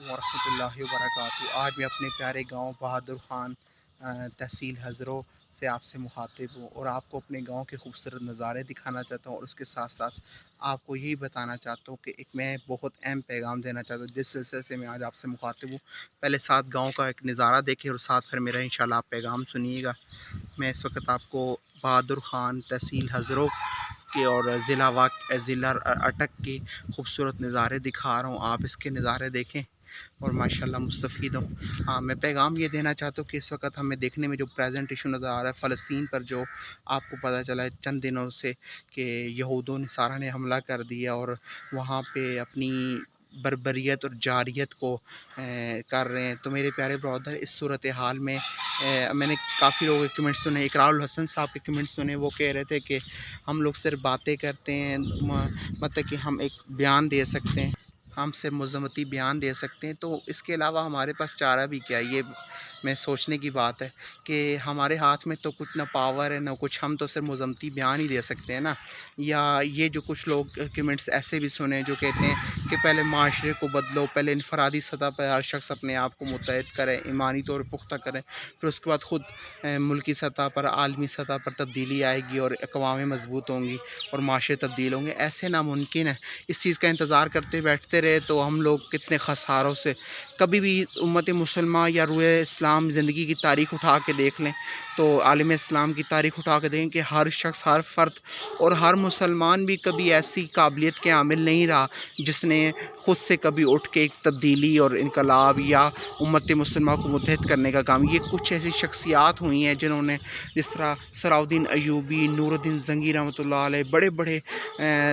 वरहमतुल्लाहि वबरकातुहू। आज मैं अपने प्यारे गांव बहादुर ख़ान तहसील हज़रो से आपसे मुखातिब हूँ और आपको अपने गांव के खूबसूरत नज़ारे दिखाना चाहता हूँ और उसके साथ साथ आपको यही बताना चाहता हूँ कि एक मैं बहुत अहम पैगाम देना चाहता हूँ जिस सिलसिले से मैं आज आपसे मुखातिब हूँ। पहले साथ गाँव का एक नज़ारा देखें और साथ फिर मेरा इंशाल्लाह आप पैगाम सुनिएगा। मैं इस वक्त आपको बहादुर ख़ान तहसील हज़रो के और ज़िला अटक के खूबसूरत नज़ारे दिखा रहा हूँ। आप इसके नज़ारे देखें और माशाल्लाह मुस्तफ़ीद हूँ। हाँ, मैं पैगाम ये देना चाहता हूँ कि इस वक्त हमें देखने में जो प्रेजेंट इशू नज़र आ रहा है फ़लस्तीन पर, जो आपको पता चला है चंद दिनों से कि यहूदों ने सारा ने हमला कर दिया और वहाँ पे अपनी बर्बरियत और जारियत को कर रहे हैं। तो मेरे प्यारे ब्रदर, इस सूरत हाल में मैंने काफ़ी लोगों के कमेंट्स सुने। इकरारुल हसन साहब के कमेंट्स सुने, वो कह रहे थे कि हम लोग सिर्फ बातें करते हैं, मतलब कि हम एक बयान दे सकते हैं, हम सिर्फ मज़म्मती बयान दे सकते हैं, तो इसके अलावा हमारे पास चारा भी क्या है। ये मैं सोचने की बात है कि हमारे हाथ में तो कुछ ना पावर है ना कुछ, हम तो सिर्फ मज़म्मती बयान ही दे सकते हैं ना। या ये जो कुछ लोग कमेंट्स ऐसे भी सुने जो कहते हैं कि पहले माशरे को बदलो, पहले इनफरादी सतह पर हर शख्स अपने आप को मुतहद करे, ईमानी तौर पर पुख्ता करे, फिर उसके बाद ख़ुद मुल्की सतह पर, आलमी सतह पर तब्दीली आएगी और अक़वामें मजबूत होंगी और माशरे तब्दील होंगे। ऐसे नामुमकिन है। इस चीज़ का इंतज़ार करते बैठते रहे तो हम लोग कितने खसारों से, कभी भी उम्मत मुसलमान या रूए इस्लाम ज़िंदगी की तारीख़ उठा के देख लें, तो आलिम इस्लाम की तारीख़ उठा के देखें कि हर शख्स, हर फ़र्द और हर मुसलमान भी कभी ऐसी काबिलियत के आमिल नहीं रहा जिसने ख़ुद से कभी उठ के एक तब्दीली और इनकलाब या उम्मत मुसलमान को मुत्तहद करने का काम। ये कुछ ऐसी शख्सियात हुई हैं जिन्होंने, जिस तरह सलाउद्दीन अयूबी, नूरुद्दीन ज़ंगी रहमतुल्लाह अलैह, बड़े बड़े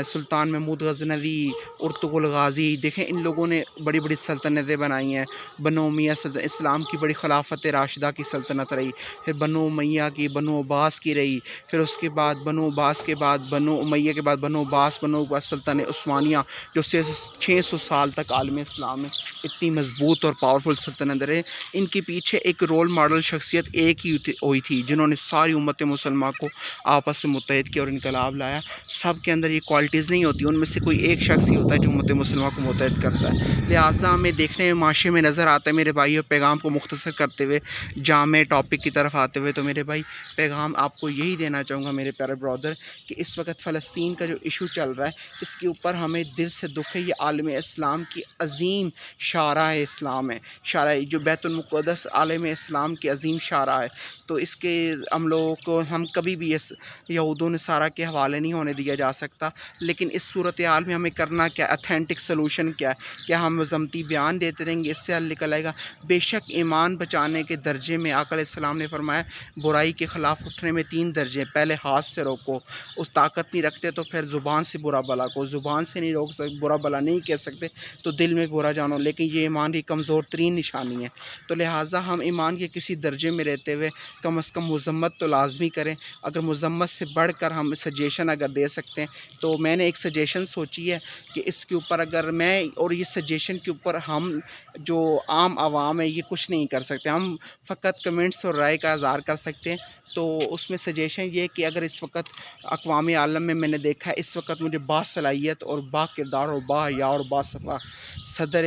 सुल्तान महमूद गज़नवी, उर्तुग़ुल गाज़ी, देखें इन लोगों ने बड़ी बड़ी सल्तनतें बनाई हैं। बनो उमैया इस्लाम की बड़ी खिलाफत राशिदा की सल्तनत रही, फिर बनो उमैया की, बनो अब्बास की रही, फिर उसके बाद बनो अब्बास के बाद बनो उमैया के बाद बनो अब्बास सल्तनत उस्मानिया, जो 600 साल तक आलम इस्लाम में इतनी मजबूत और पावरफुल सल्तनत रहे। इनके पीछे एक रोल मॉडल शख्सियत एक ही हुई थी जिन्होंने सारी उम्मत मुसलमान को आपस में मुत्तहद किया और इनकलाब लाया। सब के अंदर ये क्वालिटीज़ नहीं होती, उनमें से कोई एक शख्स ही होता है जो उम्मत मुसलमान को मुत्तहद करता है। लिहाजा हमें देखने में माशरे में नज़र आता है। मेरे भाई, पैगाम को मुख्तसर करते हुए जामे टॉपिक की तरफ आते हुए, तो मेरे भाई पैगाम आपको यही देना चाहूँगा मेरे प्यारे ब्रदर कि इस वक्त फ़लस्तीन का जो इशू चल रहा है, इसके ऊपर हमें दिल से दुख है। ये आलम इस्लाम की अज़ीम शारा है, इस्लाम है शारा है, जो बैतुल मुक़द्दस आलम इस्लाम की अज़ीम शारा है। तो इसके हम लोगों को, हम कभी भी इस यहूदों ने सारा के हवाले नहीं होने दिया जा सकता। लेकिन इस सूरत हाल में हमें करना क्या, अथेंटिक सलूशन क्या है? क्या हम मज़म्मती बयान देते रहेंगे, इससे हल निकल आएगा? बेशक ईमान बचाने के दर्जे में आका अलैहिस्सलाम ने फरमाया, बुराई के ख़िलाफ़ उठने में 3 दर्जे, पहले हाथ से रोको, उस ताकत नहीं रखते तो फिर ज़ुबान से बुरा भला को, ज़ुबान से नहीं रोक सकते, बुरा भला नहीं कह सकते तो दिल में बुरा जानो, लेकिन ये ईमान की कमज़ोर तरीन निशानी है। तो लिहाजा हम ईमान के किसी दर्जे में रहते हुए कम अज़ कम मज़म्मत तो लाजमी करें। अगर मज़म्मत से बढ़कर हम सजेशन अगर दे सकते हैं, तो मैंने एक सजेशन सोची है कि इसके ऊपर अगर मैं, और ये सजेशन के ऊपर हम जो आम आवाम है ये कुछ नहीं कर सकते, हम फ़कत कमेंट्स और राय का इज़हार कर सकते हैं। तो उसमें सजेशन ये है कि अगर इस वक्त अक़वाम आलम में मैंने देखा है, इस वक्त मुझे बासलाहियत और बाकिरदार और बाहया और बासफ़ा सदर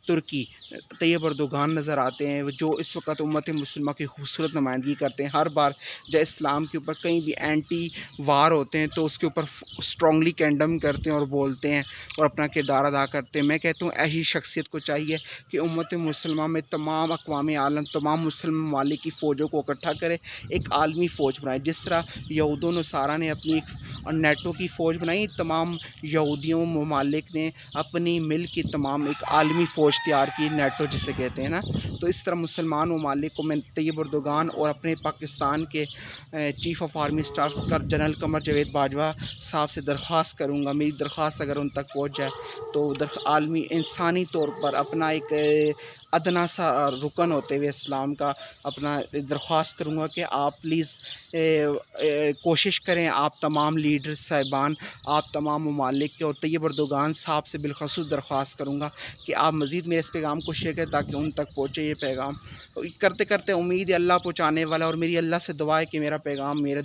तुर्की तैयब अर्दोग़ान नज़र आते हैं, जो इस वक्त उम्मत मुसलिमा की खूबसूरत नुमाइंदगी करते हैं। हर बार जब इस्लाम के ऊपर कहीं भी एंटी वार होते हैं तो उसके ऊपर स्ट्रॉन्गली कंडम करते हैं और बोलते हैं और अपना किरदार अदा करते हैं। मैं कहता हूँ ऐसी शख्सियत को चाहिए कि उम्मत मुसलमा में तमाम अक़वाम आलम, तमाम मुस्लिम ममालिक की फ़ौजों को इकट्ठा करे, एक आलमी फ़ौज बनाए। जिस तरह यहूदों नसारा ने अपनी एक नेटो की फ़ौज बनाई, तमाम यहूदियों ममालिक ने अपनी मिल की तमाम एक आलमी फ़ौज तैयार की, नेटो जिसे कहते हैं ना। तो इस तरह मुसलमान ममालिक को मैं तैयब अर्दोग़ान और अपने पाकिस्तान के chief of army staff general Qamar Javed Bajwa साहब से दरख्वास्त करूँगा, मेरी दरख्वास्त अगर उन तक पहुँच जाए तो आलमी इंसानी तौर पर अपना एक ادنا سا رکن ہوتے ہوئے اسلام کا اپنا درخواست کروں گا کہ آپ پلیز کوشش کریں، آپ تمام لیڈر صاحبان، آپ تمام ممالک کے اور طیب اردوغان صاحب سے بالخصوص درخواست کروں گا کہ آپ مزید میرے اس پیغام کو شیئر کریں تاکہ ان تک پہنچے یہ پیغام۔ کرتے کرتے امید ہے اللہ پہنچانے والا، اور میری اللہ سے دعا ہے کہ میرا پیغام میرے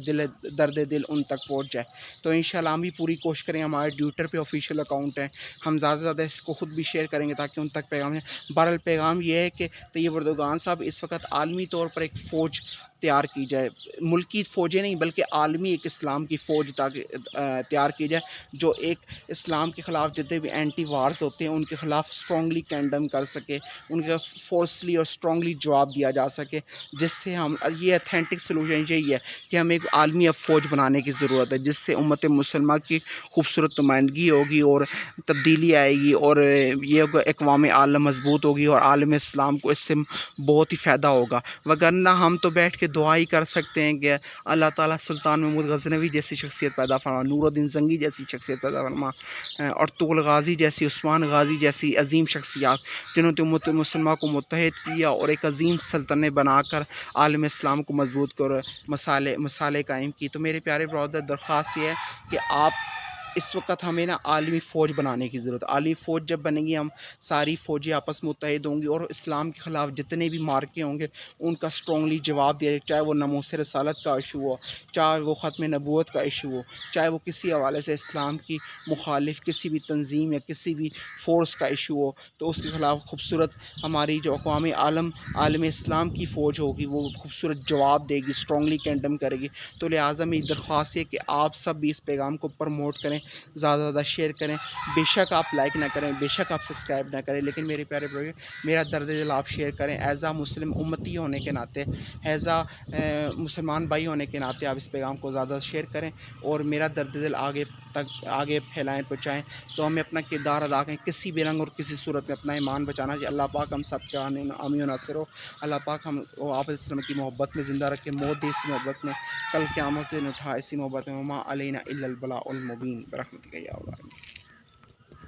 درد دل ان تک پہنچ جائے۔ تو انشاءاللہ ہم بھی پوری کوشش کریں، ہمارے ٹویٹر پہ آفیشیل اکاؤنٹ ہے، ہم زیادہ سے زیادہ اس کو خود بھی شیئر کریں گے تاکہ ان تک پیغام جائے۔ بہرحال پیغام یہ ہے کہ طیب اردوغان صاحب اس وقت عالمی طور پر ایک فوج تیار کی جائے، ملکی فوجیں نہیں بلکہ عالمی ایک اسلام کی فوج تیار کی جائے جو ایک اسلام کے خلاف جتنے بھی اینٹی وارز ہوتے ہیں ان کے خلاف اسٹرانگلی کینڈم کر سکے، ان کا فورسلی اور اسٹرانگلی جواب دیا جا سکے، جس سے ہم یہ اتھینٹک سلوشن یہی ہے کہ ہمیں ایک عالمی اب فوج بنانے کی ضرورت ہے جس سے امت مسلمہ کی خوبصورت نمائندگی ہوگی اور تبدیلی آئے گی، اور یہ اقوام عالم مضبوط ہوگی اور عالم اسلام کو اس سے بہت ہی فائدہ ہوگا۔ وگرنہ ہم تو بیٹھ کے دعا ہی کر سکتے ہیں کہ اللہ تعالیٰ سلطان محمود غزنوی جیسی شخصیت پیدا فرما، نور الدین زنگی جیسی شخصیت پیدا فرما، ارطغرل غازی جیسی، عثمان غازی جیسی عظیم شخصیات جنہوں نے امت مسلمہ کو متحد کیا اور ایک عظیم سلطنت بنا کر عالم اسلام کو مضبوط کر مسالے قائم کی۔ تو میرے پیارے برادر، درخواست یہ ہے کہ آپ اس وقت ہمیں نا عالمی فوج بنانے کی ضرورت ہے۔ عالمی فوج جب بنے گی، ہم ساری فوجیں آپس میں متحد ہوں گی اور اسلام کے خلاف جتنے بھی مارکے ہوں گے ان کا اسٹرانگلی جواب دیا جائے، چاہے وہ ناموس رسالت کا ایشو ہو، چاہے وہ ختم نبوت کا ایشو ہو، چاہے وہ کسی حوالے سے اسلام کی مخالف کسی بھی تنظیم یا کسی بھی فورس کا ایشو ہو، تو اس کے خلاف خوبصورت ہماری جو اقوام عالم اسلام کی فوج ہوگی وہ خوبصورت جواب دے گی، اسٹرانگلی کینڈم کرے گی۔ تو لہٰذا میری درخواست ہے کہ آپ سب بھی اس پیغام کو پروموٹ کریں، زیادہ سے زیادہ شیئر کریں، بے شک آپ لائک نہ کریں، بے شک آپ سبسکرائب نہ کریں، لیکن میرے پیارے بھائی میرا درد دل آپ شیئر کریں، ایز اے مسلم امتی ہونے کے ناطے، ایز اے مسلمان بھائی ہونے کے ناطے آپ اس پیغام کو زیادہ شیئر کریں اور میرا درد دل آگے پھیلائیں، پہنچائیں۔ تو ہمیں اپنا کردار ادا کریں، کسی بھی رنگ اور کسی صورت میں اپنا ایمان بچانا چاہیے۔ اللہ پاک ہم سب کے حامی و ناصر ہو، اللہ پاک ہم آپ وسلم کی محبت میں زندہ رکھے، موت دے اسی محبت میں، کل قیامت کے دن اٹھا اسی محبت میں، وما علینا الا البلاء المبین، برحمتک یا اللہ۔